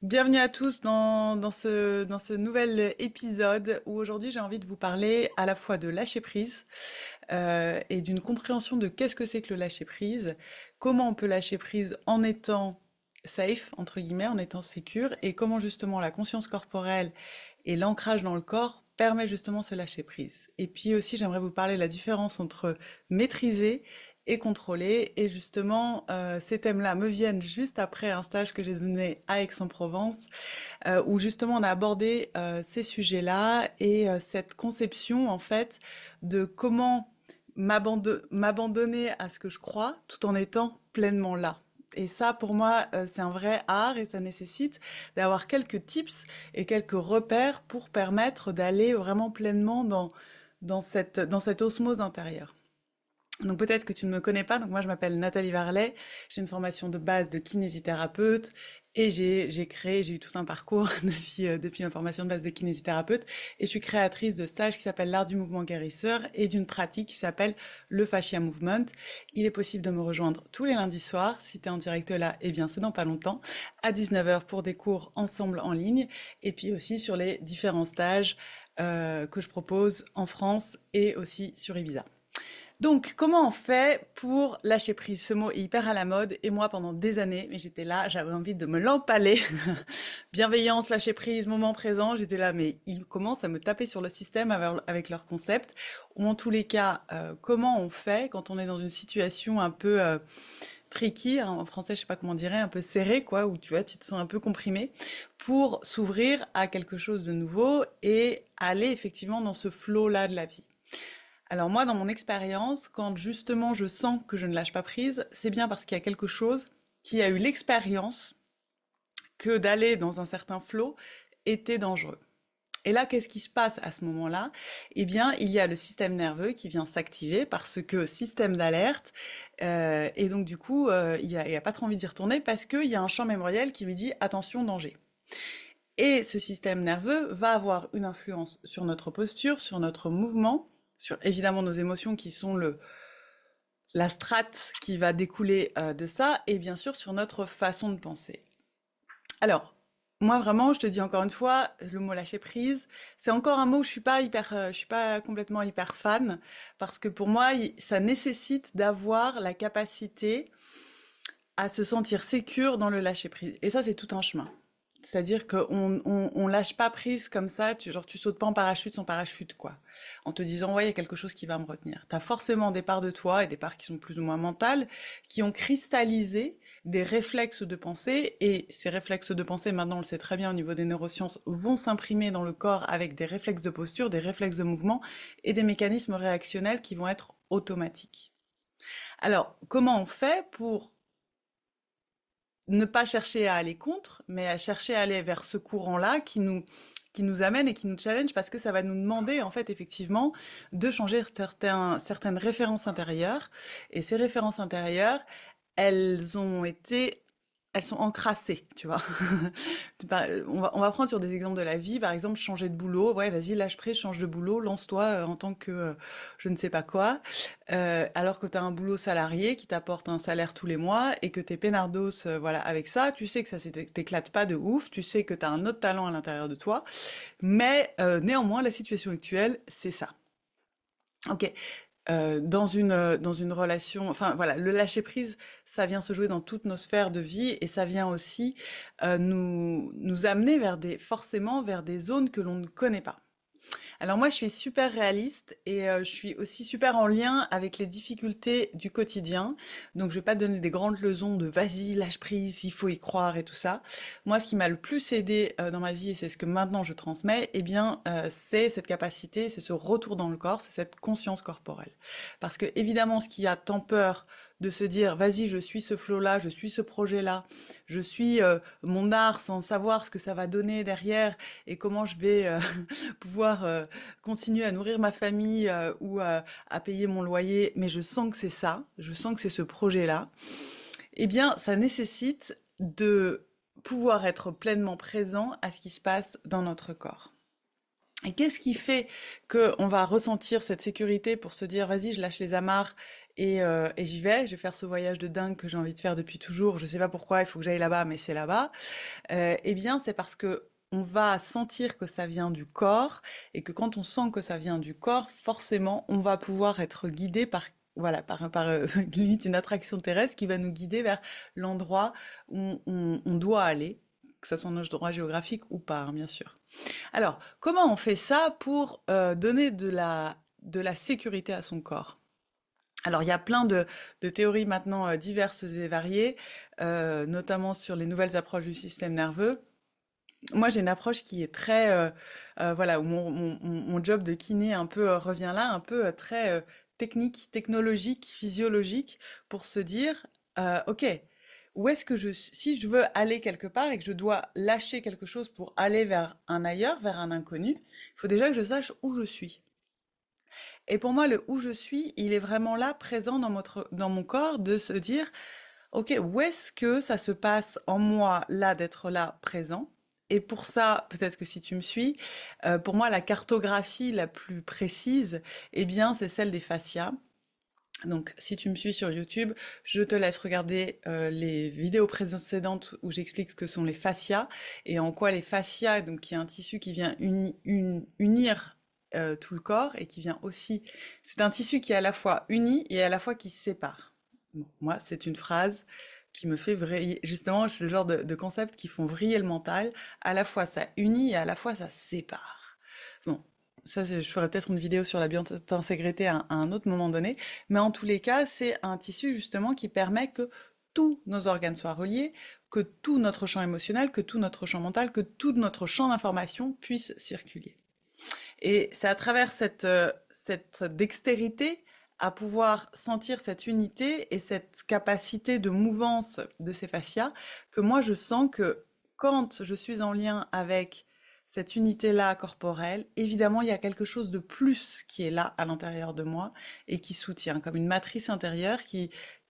Bienvenue à tous dans ce nouvel épisode où aujourd'hui j'ai envie de vous parler à la fois de lâcher prise et d'une compréhension de qu'est-ce que c'est que le lâcher prise, comment on peut lâcher prise en étant safe, entre guillemets, en étant sécure, et comment justement la conscience corporelle et l'ancrage dans le corps permet justement ce lâcher prise. Et puis aussi j'aimerais vous parler de la différence entre maîtriser et contrôler. Et justement, ces thèmes-là me viennent juste après un stage que j'ai donné à Aix-en-Provence, où justement on a abordé ces sujets-là et cette conception en fait de comment m'abandonner à ce que je crois tout en étant pleinement là. Et ça, pour moi, c'est un vrai art et ça nécessite d'avoir quelques tips et quelques repères pour permettre d'aller vraiment pleinement dans cette osmose intérieure. Donc peut-être que tu ne me connais pas, donc moi je m'appelle Nathalie Varlet, j'ai une formation de base de kinésithérapeute et j'ai eu tout un parcours depuis ma formation de base de kinésithérapeute et je suis créatrice de stages qui s'appelle l'art du mouvement guérisseur et d'une pratique qui s'appelle le fascia movement. Il est possible de me rejoindre tous les lundis soirs, si tu es en direct là, eh bien c'est dans pas longtemps, à 19 heures pour des cours ensemble en ligne et puis aussi sur les différents stages que je propose en France et aussi sur Ibiza. Donc, comment on fait pour lâcher prise? Ce mot est hyper à la mode et moi, pendant des années, mais j'étais là, j'avais envie de me l'empaler. Bienveillance, lâcher prise, moment présent, j'étais là, mais ils commencent à me taper sur le système avec leur concept. Ou en tous les cas, comment on fait quand on est dans une situation un peu tricky, hein, en français, je sais pas comment on dirait, un peu serré, quoi, où tu vois, tu te sens un peu comprimé, pour s'ouvrir à quelque chose de nouveau et aller effectivement dans ce flow-là de la vie. Alors moi, dans mon expérience, quand justement je sens que je ne lâche pas prise, c'est bien parce qu'il y a quelque chose qui a eu l'expérience que d'aller dans un certain flot était dangereux. Et là, qu'est-ce qui se passe à ce moment-là? Eh bien, il y a le système nerveux qui vient s'activer parce que système d'alerte, et donc du coup, il a pas trop envie d'y retourner parce qu'il y a un champ mémoriel qui lui dit attention, danger. Et ce système nerveux va avoir une influence sur notre posture, sur notre mouvement, sur évidemment nos émotions qui sont la strate qui va découler de ça, et bien sûr sur notre façon de penser. Alors, moi vraiment, je te dis encore une fois, le mot lâcher prise, c'est encore un mot où je suis pas complètement hyper fan, parce que pour moi, ça nécessite d'avoir la capacité à se sentir sécure dans le lâcher prise. Et ça, c'est tout un chemin. C'est-à-dire qu'on lâche pas prise comme ça, genre tu sautes pas en parachute sans parachute, quoi. En te disant, ouais, il y a quelque chose qui va me retenir. T'as forcément des parts de toi et des parts qui sont plus ou moins mentales, qui ont cristallisé des réflexes de pensée, et ces réflexes de pensée, maintenant on le sait très bien au niveau des neurosciences, vont s'imprimer dans le corps avec des réflexes de posture, des réflexes de mouvement et des mécanismes réactionnels qui vont être automatiques. Alors, comment on fait pour ne pas chercher à aller contre, mais à chercher à aller vers ce courant-là qui nous amène et qui nous challenge parce que ça va nous demander, en fait, effectivement, de changer certaines références intérieures. Et ces références intérieures, elles ont été, elles sont encrassées, tu vois. On va prendre sur des exemples de la vie, par exemple, changer de boulot. Ouais, vas-y, lâche prise, change de boulot, lance-toi en tant que je ne sais pas quoi. Alors que tu as un boulot salarié qui t'apporte un salaire tous les mois et que t'es peinardos, voilà, avec ça, tu sais que ça t'éclate pas de ouf, tu sais que tu as un autre talent à l'intérieur de toi, mais néanmoins, la situation actuelle, c'est ça. Ok, dans une relation, enfin voilà, le lâcher prise, ça vient se jouer dans toutes nos sphères de vie et ça vient aussi nous amener forcément vers des zones que l'on ne connaît pas. Alors moi, je suis super réaliste et je suis aussi super en lien avec les difficultés du quotidien. Donc je vais pas te donner des grandes leçons de vas-y, lâche prise, il faut y croire et tout ça. Moi, ce qui m'a le plus aidé dans ma vie et c'est ce que maintenant je transmets, eh bien, c'est cette capacité, c'est ce retour dans le corps, c'est cette conscience corporelle. Parce que évidemment, ce qui a tant peur de se dire vas-y, je suis ce flow-là, je suis ce projet-là, je suis mon art sans savoir ce que ça va donner derrière et comment je vais pouvoir continuer à nourrir ma famille ou à payer mon loyer, mais je sens que c'est ça, je sens que c'est ce projet-là, eh bien, ça nécessite de pouvoir être pleinement présent à ce qui se passe dans notre corps. Et qu'est-ce qui fait qu'on va ressentir cette sécurité pour se dire, vas-y, je lâche les amarres et j'y vais, je vais faire ce voyage de dingue que j'ai envie de faire depuis toujours, je sais pas pourquoi, il faut que j'aille là-bas, mais c'est là-bas. Eh bien, c'est parce que on va sentir que ça vient du corps et que quand on sent que ça vient du corps, forcément, on va pouvoir être guidé par voilà, limite une attraction terrestre qui va nous guider vers l'endroit où on doit aller, que ce soit notre endroit géographique ou pas, hein, bien sûr. Alors, comment on fait ça pour donner de la sécurité à son corps? Alors, il y a plein de théories maintenant diverses et variées, notamment sur les nouvelles approches du système nerveux. Moi, j'ai une approche qui est très, voilà, où mon job de kiné un peu revient là, un peu très technique, technologique, physiologique, pour se dire, ok, où est-ce que si je veux aller quelque part et que je dois lâcher quelque chose pour aller vers un ailleurs, vers un inconnu, il faut déjà que je sache où je suis. Et pour moi, le où je suis, il est vraiment là, présent dans mon corps, de se dire, OK, où est-ce que ça se passe en moi, là, d'être là, présent? Et pour ça, peut-être que si tu me suis, pour moi, la cartographie la plus précise, eh bien, c'est celle des fascias. Donc, si tu me suis sur YouTube, je te laisse regarder les vidéos précédentes où j'explique ce que sont les fascias et en quoi les fascias, donc qui est un tissu qui vient unir tout le corps et qui vient aussi, c'est un tissu qui est à la fois uni et à la fois qui se sépare. Bon, moi, c'est une phrase qui me fait vriller, justement, c'est le genre de concept qui font vriller le mental. À la fois ça unit et à la fois ça sépare. Bon, ça, je ferai peut-être une vidéo sur la biointégrité à un autre moment donné. Mais en tous les cas, c'est un tissu justement qui permet que tous nos organes soient reliés, que tout notre champ émotionnel, que tout notre champ mental, que tout notre champ d'information puisse circuler. Et c'est à travers cette dextérité à pouvoir sentir cette unité et cette capacité de mouvance de ces fascias que moi je sens que quand je suis en lien avec cette unité-là corporelle, évidemment, il y a quelque chose de plus qui est là à l'intérieur de moi et qui soutient, comme une matrice intérieure qui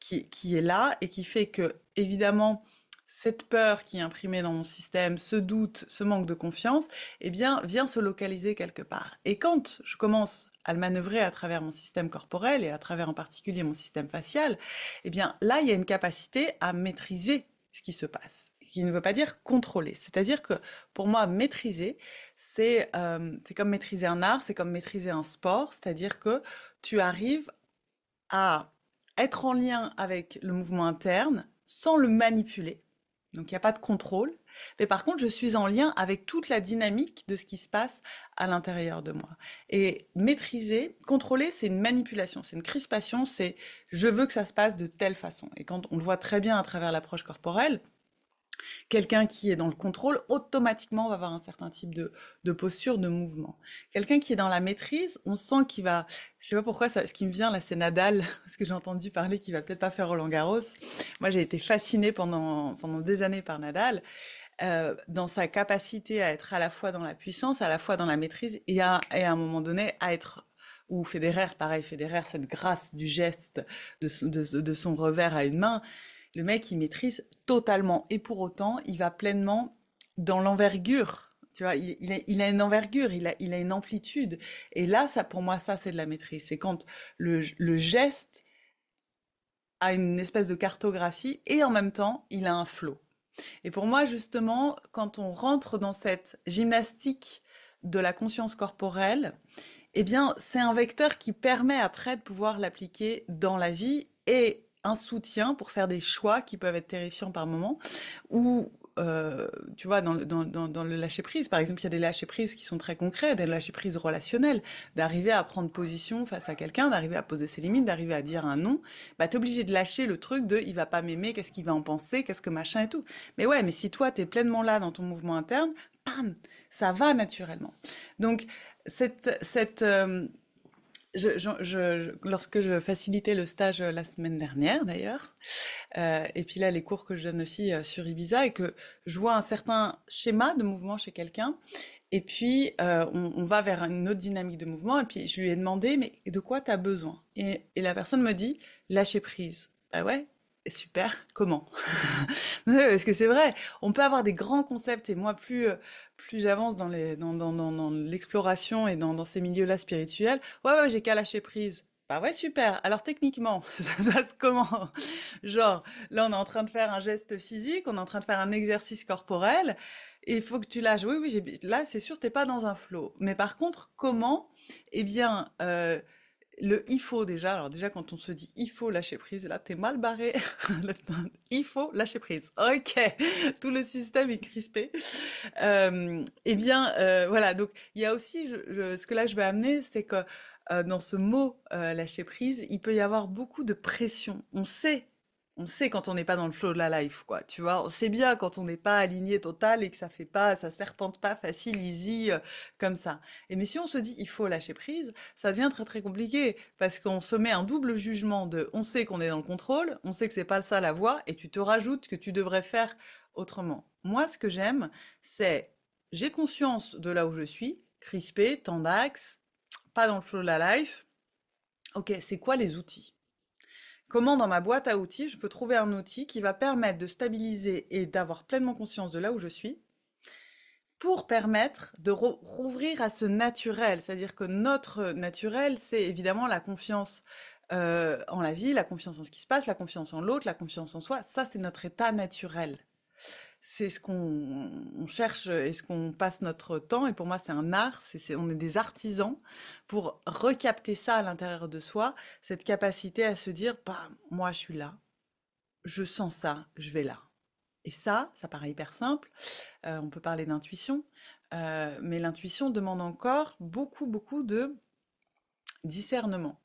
est là et qui fait que, évidemment, cette peur qui est imprimée dans mon système, ce doute, ce manque de confiance, eh bien, vient se localiser quelque part. Et quand je commence à le manœuvrer à travers mon système corporel et à travers en particulier mon système facial, eh bien, là, il y a une capacité à maîtriser ce qui se passe, ce qui ne veut pas dire contrôler. C'est-à-dire que pour moi, maîtriser, c'est comme maîtriser un art, c'est comme maîtriser un sport, c'est-à-dire que tu arrives à être en lien avec le mouvement interne sans le manipuler. Donc il n'y a pas de contrôle. Mais par contre, je suis en lien avec toute la dynamique de ce qui se passe à l'intérieur de moi. Et maîtriser, contrôler, c'est une manipulation, c'est une crispation, c'est je veux que ça se passe de telle façon. Et quand on le voit très bien à travers l'approche corporelle, quelqu'un qui est dans le contrôle, automatiquement, va avoir un certain type de posture, de mouvement. Quelqu'un qui est dans la maîtrise, on sent qu'il va, je sais pas pourquoi, ce qui me vient là, c'est Nadal, parce que j'ai entendu parler qu'il va peut-être pas faire Roland-Garros. Moi, j'ai été fascinée pendant des années par Nadal, dans sa capacité à être à la fois dans la puissance, à la fois dans la maîtrise, et à un moment donné, à être ou Federer, pareil, Federer, cette grâce du geste de son revers à une main, le mec, il maîtrise totalement. Et pour autant, il va pleinement dans l'envergure. Tu vois, il a une envergure, il a une amplitude. Et là, ça, pour moi, ça, c'est de la maîtrise. C'est quand le geste a une espèce de cartographie et en même temps, il a un flow. Et pour moi, justement, quand on rentre dans cette gymnastique de la conscience corporelle, eh bien, c'est un vecteur qui permet après de pouvoir l'appliquer dans la vie et un soutien pour faire des choix qui peuvent être terrifiants par moment ou tu vois, dans le lâcher-prise, par exemple, il y a des lâcher-prises qui sont très concrets, des lâcher-prises relationnels, d'arriver à prendre position face à quelqu'un, d'arriver à poser ses limites, d'arriver à dire un non, bah t'es obligé de lâcher le truc de il va pas m'aimer, qu'est-ce qu'il va en penser, qu'est-ce que machin et tout. Mais ouais, mais si toi t'es pleinement là dans ton mouvement interne, bam, ça va naturellement. Donc, cette lorsque je facilitais le stage la semaine dernière d'ailleurs, et puis là les cours que je donne aussi sur Ibiza et que je vois un certain schéma de mouvement chez quelqu'un, et puis on va vers une autre dynamique de mouvement, et puis je lui ai demandé mais de quoi tu as besoin? Et la personne me dit lâcher prise. Bah ouais, Super, comment? Ouais, parce que c'est vrai, on peut avoir des grands concepts et moi plus j'avance dans les dans l'exploration et dans ces milieux-là spirituels, ouais, ouais, j'ai qu'à lâcher prise. Bah ouais, super. Alors techniquement, ça se passe comment? Genre, là, on est en train de faire un geste physique, on est en train de faire un exercice corporel, et il faut que tu lâches. Oui, oui, là, c'est sûr, t'es pas dans un flow. Mais par contre, comment? Eh bien, le il faut déjà, alors déjà quand on se dit il faut lâcher prise, là t'es mal barré. Il faut lâcher prise. Ok, tout le système est crispé. Eh bien, voilà, donc il y a aussi, ce que là je vais amener, c'est que dans ce mot lâcher prise, il peut y avoir beaucoup de pression. On sait quand on n'est pas dans le flow de la life, quoi. Tu vois, on sait bien quand on n'est pas aligné total et que ça fait pas, ça serpente pas facile, easy, comme ça. Et mais si on se dit il faut lâcher prise, ça devient très très compliqué parce qu'on se met un double jugement de on sait qu'on est dans le contrôle, on sait que c'est pas ça la voie et tu te rajoutes que tu devrais faire autrement. Moi, ce que j'aime, c'est j'ai conscience de là où je suis, crispé, tendax, pas dans le flow de la life. Ok, c'est quoi les outils? Comment dans ma boîte à outils, je peux trouver un outil qui va permettre de stabiliser et d'avoir pleinement conscience de là où je suis pour permettre de rouvrir à ce naturel. C'est-à-dire que notre naturel, c'est évidemment la confiance en la vie, la confiance en ce qui se passe, la confiance en l'autre, la confiance en soi. Ça, c'est notre état naturel. C'est ce qu'on cherche et ce qu'on passe notre temps. Et pour moi, c'est un art. On est des artisans pour recapter ça à l'intérieur de soi, cette capacité à se dire, bah, moi, je suis là, je sens ça, je vais là. Et ça paraît hyper simple. On peut parler d'intuition, mais l'intuition demande encore beaucoup, beaucoup de discernement.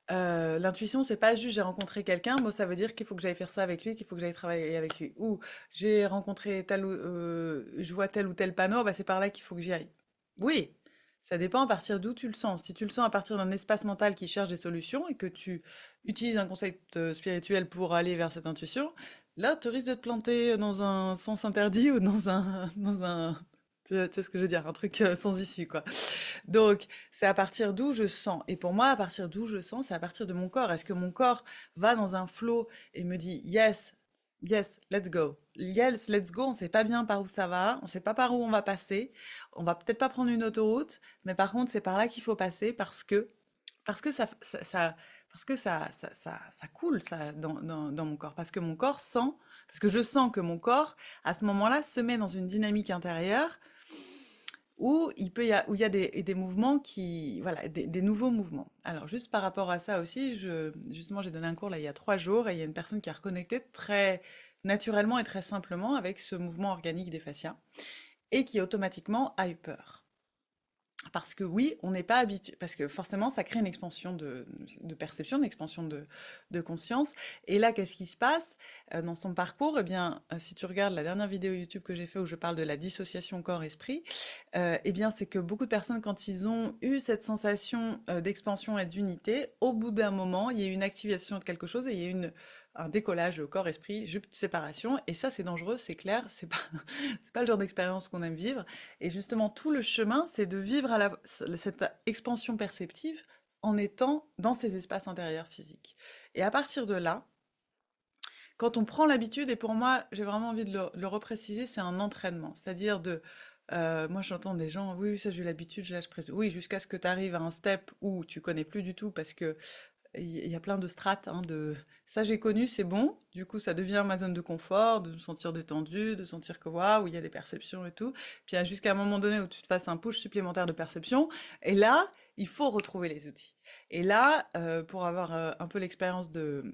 L'intuition, c'est pas juste j'ai rencontré quelqu'un, moi ça veut dire qu'il faut que j'aille faire ça avec lui, qu'il faut que j'aille travailler avec lui. Ou j'ai rencontré je vois tel ou tel panneau, bah c'est par là qu'il faut que j'y aille. Oui, ça dépend à partir d'où tu le sens. Si tu le sens à partir d'un espace mental qui cherche des solutions et que tu utilises un concept spirituel pour aller vers cette intuition, là tu risques de te planter dans un sens interdit ou dans un, tu sais ce que je veux dire, un truc sans issue quoi. Donc, c'est à partir d'où je sens. Et pour moi, à partir d'où je sens, c'est à partir de mon corps. Est-ce que mon corps va dans un flow et me dit yes, yes, let's go. Yes, let's go. On sait pas bien par où ça va, on sait pas par où on va passer. On va peut-être pas prendre une autoroute, mais par contre, c'est par là qu'il faut passer parce que parce que ça coule ça dans mon corps. Parce que mon corps sent, parce que je sens que mon corps, à ce moment-là, se met dans une dynamique intérieure où où il y a des mouvements qui, voilà, des nouveaux mouvements. Alors, juste par rapport à ça aussi, justement, j'ai donné un cours là il y a 3 jours et il y a une personne qui a reconnecté très naturellement et très simplement avec ce mouvement organique des fascias et qui automatiquement a eu peur. Parce que oui, on n'est pas habitué, parce que forcément, ça crée une expansion de perception, une expansion de conscience. Et là, qu'est-ce qui se passe dans son parcours? Eh bien, si tu regardes la dernière vidéo YouTube que j'ai fait où je parle de la dissociation corps-esprit, eh bien, c'est que beaucoup de personnes, quand ils ont eu cette sensation d'expansion et d'unité, au bout d'un moment, il y a eu une activation de quelque chose et il y a eu un décollage corps-esprit, séparation. Et ça, c'est dangereux, c'est clair, c'est pas, c'est pas le genre d'expérience qu'on aime vivre. Et justement, tout le chemin, c'est de vivre cette expansion perceptive en étant dans ces espaces intérieurs physiques. Et à partir de là, quand on prend l'habitude, et pour moi, j'ai vraiment envie de le repréciser, c'est un entraînement. C'est-à-dire moi j'entends des gens, oui, oui, ça j'ai eu l'habitude, je lâche prise. Oui, jusqu'à ce que tu arrives à un step où tu connais plus du tout parce que il y a plein de strates, hein, de ça j'ai connu, c'est bon. Du coup, ça devient ma zone de confort, de me sentir détendu, de sentir que waouh, il y a des perceptions et tout. Puis il y a jusqu'à un moment donné où tu te fasses un push supplémentaire de perception. Et là, il faut retrouver les outils. Et là, pour avoir un peu l'expérience de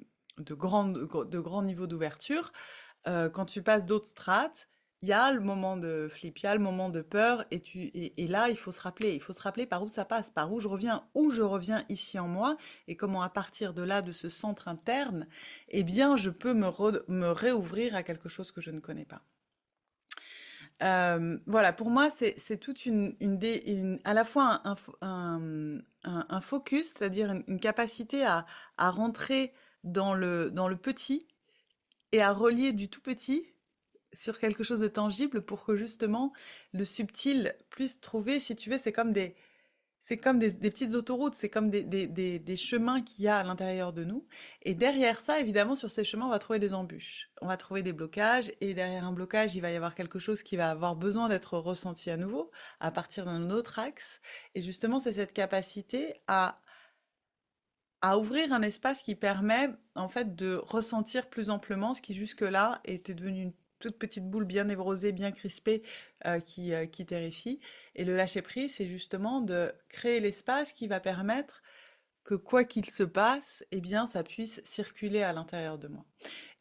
grands niveaux d'ouverture, quand tu passes d'autres strates, il y a le moment de flip, il y a le moment de peur, et là, il faut se rappeler par où ça passe, par où je reviens ici en moi, et comment à partir de là, de ce centre interne, eh bien, je peux me réouvrir à quelque chose que je ne connais pas. Voilà, pour moi, c'est toute à la fois un focus, c'est-à-dire une capacité à rentrer dans le petit et à relier du tout petit sur quelque chose de tangible pour que justement le subtil puisse trouver, si tu veux, C'est comme des petites autoroutes, c'est comme des chemins qu'il y a à l'intérieur de nous. Et derrière ça, évidemment, sur ces chemins, on va trouver des embûches. On va trouver des blocages. Et derrière un blocage, il va y avoir quelque chose qui va avoir besoin d'être ressenti à nouveau, à partir d'un autre axe. Et justement, c'est cette capacité à ouvrir un espace qui permet, en fait, de ressentir plus amplement ce qui jusque-là était devenu une toute petite boule bien névrosée, bien crispée, qui terrifie. Et le lâcher prise, c'est justement de créer l'espace qui va permettre que quoi qu'il se passe, eh bien, ça puisse circuler à l'intérieur de moi.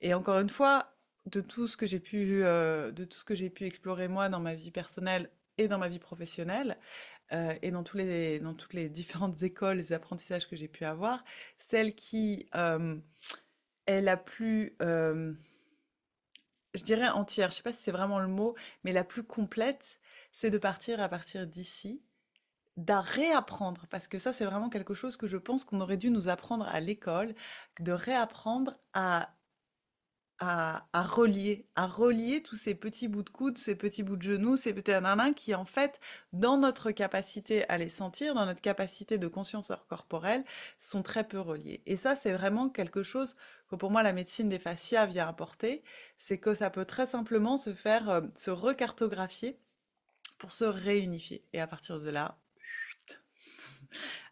Et encore une fois, de tout ce que j'ai pu explorer moi dans ma vie personnelle et dans ma vie professionnelle, et dans toutes les différentes écoles, les apprentissages que j'ai pu avoir, celle qui est la plus, je dirais entière, je sais pas si c'est vraiment le mot, mais la plus complète, c'est de partir à partir d'ici, d'à réapprendre, parce que ça, c'est vraiment quelque chose que je pense qu'on aurait dû nous apprendre à l'école, de réapprendre à relier tous ces petits bouts de coude, ces petits bouts de genoux, ces petits nanans qui, en fait, dans notre capacité à les sentir, dans notre capacité de conscience corporelle, sont très peu reliés. Et ça, c'est vraiment quelque chose que pour moi, la médecine des fascias vient apporter, c'est que ça peut très simplement se faire, se recartographier pour se réunifier. Et à partir de là,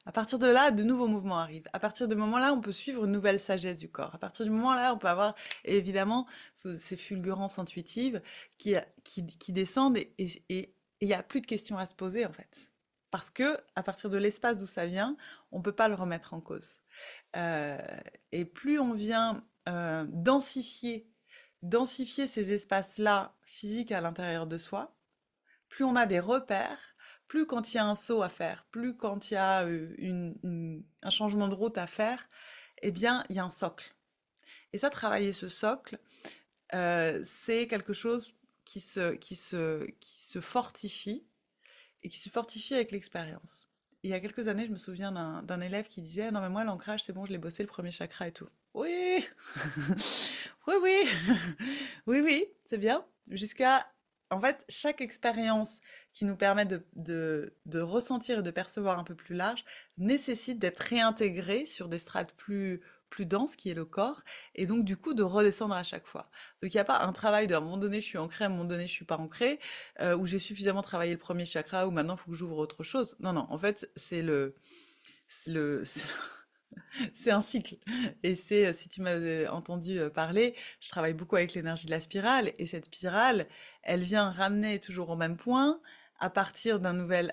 à partir de là, de nouveaux mouvements arrivent. À partir de ce moment-là, on peut suivre une nouvelle sagesse du corps. À partir du moment-là, on peut avoir évidemment ces fulgurances intuitives qui descendent et il n'y a plus de questions à se poser en fait. Parce que à partir de l'espace d'où ça vient, on ne peut pas le remettre en cause. Euh, et plus on vient densifier ces espaces-là physiques à l'intérieur de soi, plus on a des repères, plus quand il y a un saut à faire, plus quand il y a un changement de route à faire, eh bien, il y a un socle. Et ça, travailler ce socle, c'est quelque chose qui se fortifie et qui se fortifie avec l'expérience. Il y a quelques années, je me souviens d'un élève qui disait: «Non mais moi l'ancrage c'est bon, je l'ai bossé le premier chakra et tout». Oui, oui, oui, oui, oui, c'est bien. Jusqu'à, en fait, chaque expérience qui nous permet de ressentir et de percevoir un peu plus large nécessite d'être réintégrée sur des strates plus denses, qui est le corps, et donc du coup de redescendre à chaque fois. Donc il n'y a pas un travail de à un moment donné je suis ancrée, à un moment donné je suis pas ancrée, où j'ai suffisamment travaillé le premier chakra, ou maintenant il faut que j'ouvre autre chose. Non, non, en fait c'est le, c'est un cycle. Et c'est, si tu m'as entendu parler, je travaille beaucoup avec l'énergie de la spirale. Et cette spirale, elle vient ramener toujours au même point à partir d'un nouvel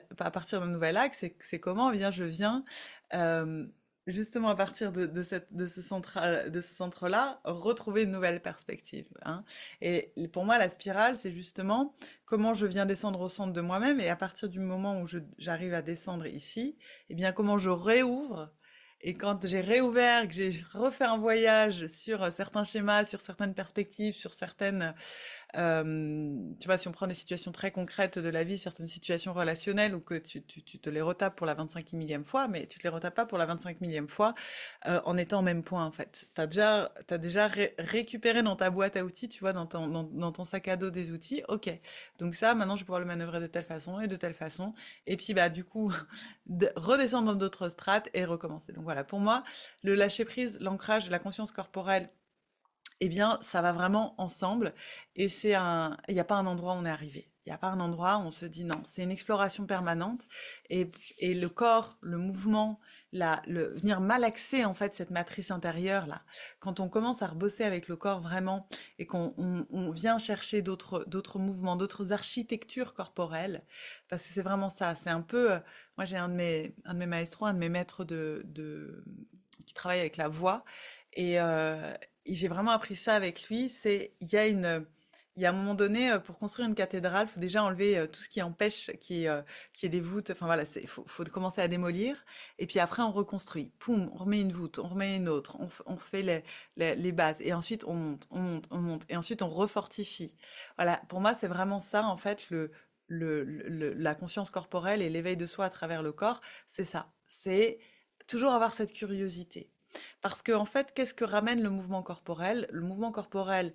axe. C'est comment? Eh bien, je viens euh, justement à partir de ce centre-là, retrouver une nouvelle perspective, hein. Et pour moi, la spirale, c'est justement comment je viens descendre au centre de moi-même. Et à partir du moment où j'arrive à descendre ici, eh bien, comment je réouvre et quand j'ai réouvert, que j'ai refait un voyage sur certains schémas, sur certaines perspectives, sur certaines, tu vois, si on prend des situations très concrètes de la vie, certaines situations relationnelles ou que tu te les retapes pour la 25 millième fois, mais tu te les retapes pas pour la 25 millième fois en étant au même point, en fait. T'as déjà récupéré dans ta boîte à outils, tu vois, dans ton sac à dos des outils. Ok, donc ça, maintenant, je vais pouvoir le manœuvrer de telle façon et de telle façon. Et puis, bah, du coup, redescendre dans d'autres strates et recommencer. Donc voilà, pour moi, le lâcher prise, l'ancrage, la conscience corporelle, eh bien, ça va vraiment ensemble. Et il n'y a pas un endroit où on est arrivé. Il n'y a pas un endroit où on se dit non. C'est une exploration permanente. Et, et le corps, le mouvement, venir malaxer en fait cette matrice intérieure là. Quand on commence à rebosser avec le corps vraiment et on vient chercher d'autres mouvements, d'autres architectures corporelles, parce que c'est vraiment ça. C'est un peu, moi j'ai un de mes maestros, un de mes maîtres qui travaille avec la voix. Et, et j'ai vraiment appris ça avec lui. Il y a un moment donné, pour construire une cathédrale, il faut déjà enlever tout ce qui empêche qu'il y ait des voûtes. Enfin voilà, faut commencer à démolir. Et puis après, on reconstruit. Poum, on remet une voûte, on remet une autre, on refait les bases. Et ensuite, on monte, on monte, on monte. Et ensuite, on refortifie. Voilà, pour moi, c'est vraiment ça, en fait, la conscience corporelle et l'éveil de soi à travers le corps. C'est ça. C'est toujours avoir cette curiosité. Parce que, en fait, qu'est-ce que ramène le mouvement corporel? Le mouvement corporel,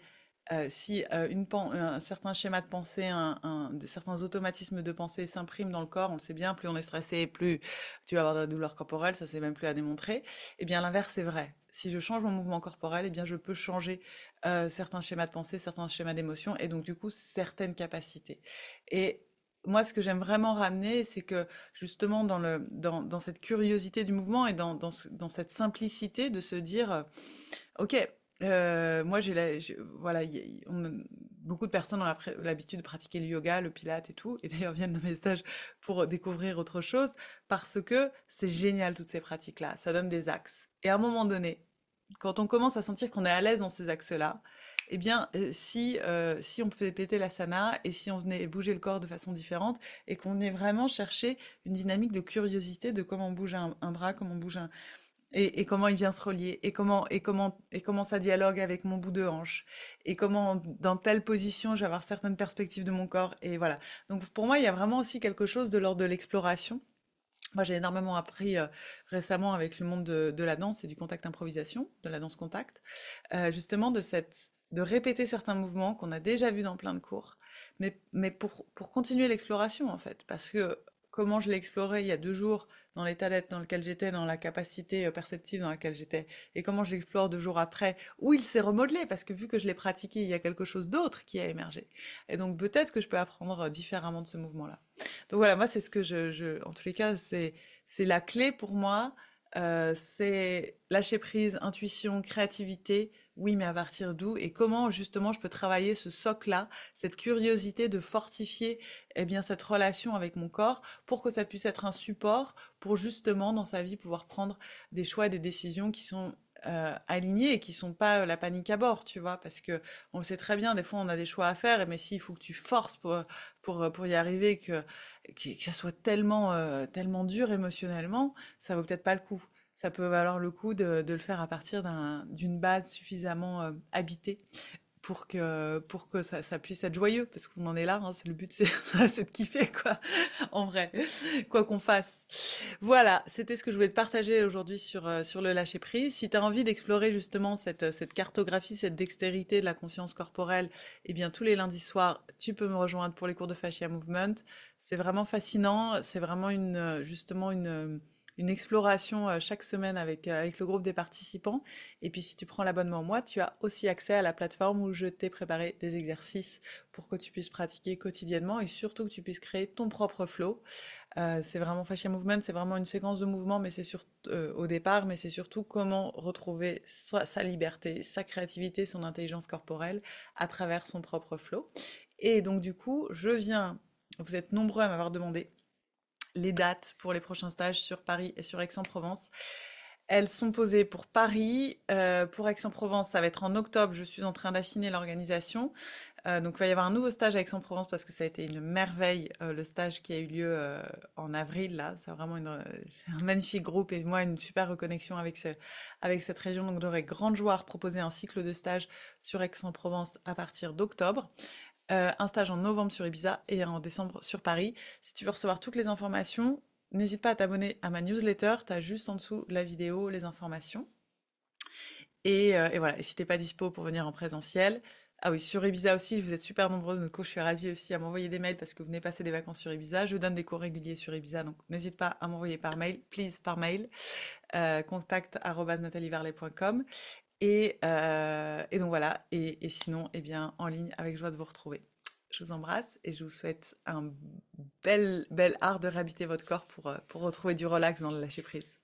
Si un certain schéma de pensée, certains automatismes de pensée s'impriment dans le corps, on le sait bien, plus on est stressé, plus tu vas avoir de la douleur corporelle, ça c'est même plus à démontrer. Eh bien l'inverse est vrai. Si je change mon mouvement corporel, eh bien je peux changer certains schémas de pensée, certains schémas d'émotion, et donc du coup certaines capacités. Et moi, ce que j'aime vraiment ramener, c'est que justement dans cette curiosité du mouvement et dans cette simplicité de se dire, OK, moi voilà, beaucoup de personnes ont l'habitude de pratiquer le yoga, le pilate et tout, et d'ailleurs viennent dans mes stages pour découvrir autre chose, parce que c'est génial toutes ces pratiques-là, ça donne des axes. Et à un moment donné, quand on commence à sentir qu'on est à l'aise dans ces axes-là, eh bien, si on fait péter l'asana et si on venait bouger le corps de façon différente et qu'on est vraiment chercher une dynamique de curiosité de comment on bouge un bras, comment on bouge et comment il vient se relier, et comment ça dialogue avec mon bout de hanche, et comment dans telle position je vais avoir certaines perspectives de mon corps, et voilà. Donc pour moi, il y a vraiment aussi quelque chose de l'ordre de l'exploration. Moi, j'ai énormément appris récemment avec le monde de la danse et du contact improvisation, de la danse contact, justement de répéter certains mouvements qu'on a déjà vus dans plein de cours, mais pour continuer l'exploration en fait, parce que comment je l'ai exploré il y a 2 jours, dans l'état d'être dans lequel j'étais, dans la capacité perceptive dans laquelle j'étais, et comment je l'explore 2 jours après, où il s'est remodelé, parce que vu que je l'ai pratiqué, il y a quelque chose d'autre qui a émergé. Et donc peut-être que je peux apprendre différemment de ce mouvement-là. Donc voilà, moi c'est ce que en tous les cas, c'est la clé pour moi, c'est lâcher prise, intuition, créativité, oui, mais à partir d'où et comment justement je peux travailler ce socle-là, cette curiosité de fortifier eh bien cette relation avec mon corps pour que ça puisse être un support pour justement dans sa vie pouvoir prendre des choix, des décisions qui sont alignés et qui sont pas la panique à bord, tu vois, parce que on le sait très bien, des fois on a des choix à faire, mais s'il faut que tu forces pour y arriver, que ça soit tellement dur émotionnellement, ça vaut peut-être pas le coup. Ça peut valoir le coup de le faire à partir d'une base suffisamment habitée pour que ça puisse être joyeux, parce qu'on en est là, hein, c'est le but, c'est c'est de kiffer, quoi, en vrai, quoi qu'on fasse. Voilà, c'était ce que je voulais te partager aujourd'hui sur le lâcher prise. Si tu as envie d'explorer justement cette cartographie, cette dextérité de la conscience corporelle, eh bien tous les lundis soirs, tu peux me rejoindre pour les cours de Fascia Movement. C'est vraiment fascinant, c'est vraiment justement une exploration chaque semaine avec le groupe des participants. Et puis si tu prends l'abonnement moi, tu as aussi accès à la plateforme où je t'ai préparé des exercices pour que tu puisses pratiquer quotidiennement et surtout que tu puisses créer ton propre flow. C'est vraiment Fascia Movement, c'est vraiment une séquence de mouvements, mais au départ, mais c'est surtout comment retrouver sa liberté, sa créativité, son intelligence corporelle à travers son propre flow. Et donc du coup, vous êtes nombreux à m'avoir demandé les dates pour les prochains stages sur Paris et sur Aix-en-Provence. Elles sont posées pour Paris. Pour Aix-en-Provence, ça va être en octobre. Je suis en train d'affiner l'organisation. Donc, il va y avoir un nouveau stage à Aix-en-Provence parce que ça a été une merveille, le stage qui a eu lieu en avril. Là, c'est vraiment un magnifique groupe et moi, une super reconnexion avec cette région. Donc, j'aurai grande joie à proposer un cycle de stage sur Aix-en-Provence à partir d'octobre. Un stage en novembre sur Ibiza et en décembre sur Paris. Si tu veux recevoir toutes les informations, n'hésite pas à t'abonner à ma newsletter, tu as juste en dessous la vidéo, les informations. Et voilà, et si t'es pas dispo pour venir en présentiel, ah oui, sur Ibiza aussi, vous êtes super nombreux, donc je suis ravie aussi à m'envoyer des mails parce que vous venez passer des vacances sur Ibiza. Je donne des cours réguliers sur Ibiza, donc n'hésite pas à m'envoyer par mail, please par mail, contact@natalievarlet.com. Et donc voilà, et sinon, eh bien, en ligne, avec joie de vous retrouver. Je vous embrasse et je vous souhaite un bel art de réhabiter votre corps pour retrouver du relax dans le lâcher prise.